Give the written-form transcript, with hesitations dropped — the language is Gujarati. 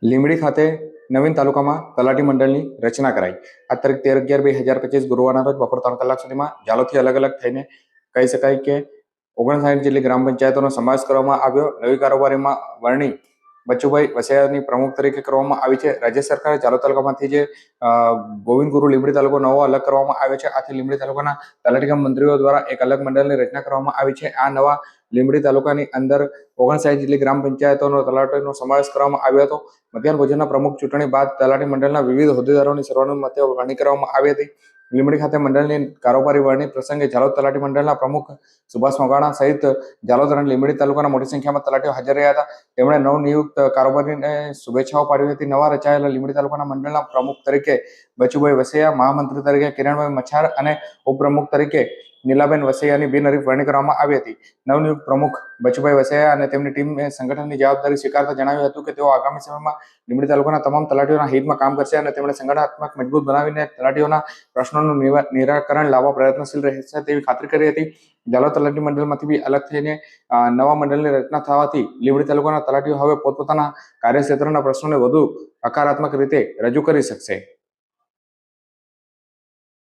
લીંબડી ખાતે નવીન તાલુકામાં તલાટી મંડળની રચના કરાઈ। આ તારીખ 13/11/2025 ગુરુવારના રોજ બપોર 3 કલાક સુધીમાં જાલોથી અલગ અલગ થઈને કહી શકાય કે 59 જેટલી ગ્રામ પંચાયતોનો સમાવેશ કરવામાં આવ્યો। નવી કારોબારીમાં વરણી બચુભાઈ વસૈયાની પ્રમુખ તરીકે કરવામાં આવી છે। રાજ્ય સરકારે જાલોદ તાલુકામાંથી જે ગોવિંદ ગુરુ લીંબડી તાલુકો નવો અલગ કરવામાં આવ્યો છે। આથી લીંબડી તાલુકાના તલાટી કમ મંત્રીઓ દ્વારા એક અલગ મંડળની રચના કરવામાં આવી છે। આ નવા લીંબડી તાલુકાની અંદર 59 જેટલી ગ્રામ પંચાયતોનો તલાટીનો સમાવેશ કરવામાં આવ્યો હતો। મધ્યાહન ભોજનના પ્રમુખ ચૂંટણી બાદ તલાટી મંડળના વિવિધ હોદ્દેદારોની સર્વાનુમતે વરણી કરવામાં આવી હતી। લીંબડી ખાતે મંડળની કારોબારી વરણી પ્રસંગે જાલોદ તલાટી મંડળના પ્રમુખ સુભાષ મોગાણા સહિત જાલોદ અને લીંબડી તાલુકાના મોટી સંખ્યામાં તલાટીઓ હાજર રહ્યા હતા। તેમણે નવનિયુક્ત કારોબારીને શુભેચ્છાઓ પાઠવી હતી। નવા રચાયેલા લીંબડી તાલુકાના મંડળના પ્રમુખ તરીકે બચુભાઈ વસૈયા, મહામંત્રી તરીકે કિરણભાઈ મચ્છાર અને ઉપપ્રમુખ તરીકે નીલાબેન વસૈયાની બિનહરીફ વરણી કરવામાં આવી હતી। નવનિયુક્ત પ્રમુખ બચુભાઈ વસૈયા અને તેમની ટીમે સંગઠનની જવાબદારી સ્વીકારતા જણાવ્યું હતું કે તેઓ આગામી સમયમાં લીંબડી તાલુકાના તમામ તલાટીઓના હિતમાં કામ કરશે અને તેમણે સંગઠનાત્મક મજબૂત બનાવીને તલાટીઓના પ્રશ્નોનું નિરાકરણ લાવવા પ્રયત્નશીલ રહેશે તેવી ખાતરી કરી હતી। જાલોદ તલાટી મંડળમાંથી બી અલગ થઈને નવા મંડળની રચના થવાથી લીંબડી તાલુકાના તલાટીઓ હવે પોતપોતાના કાર્યક્ષેત્રના પ્રશ્નોને વધુ હકારાત્મક રીતે રજૂ કરી શકશે।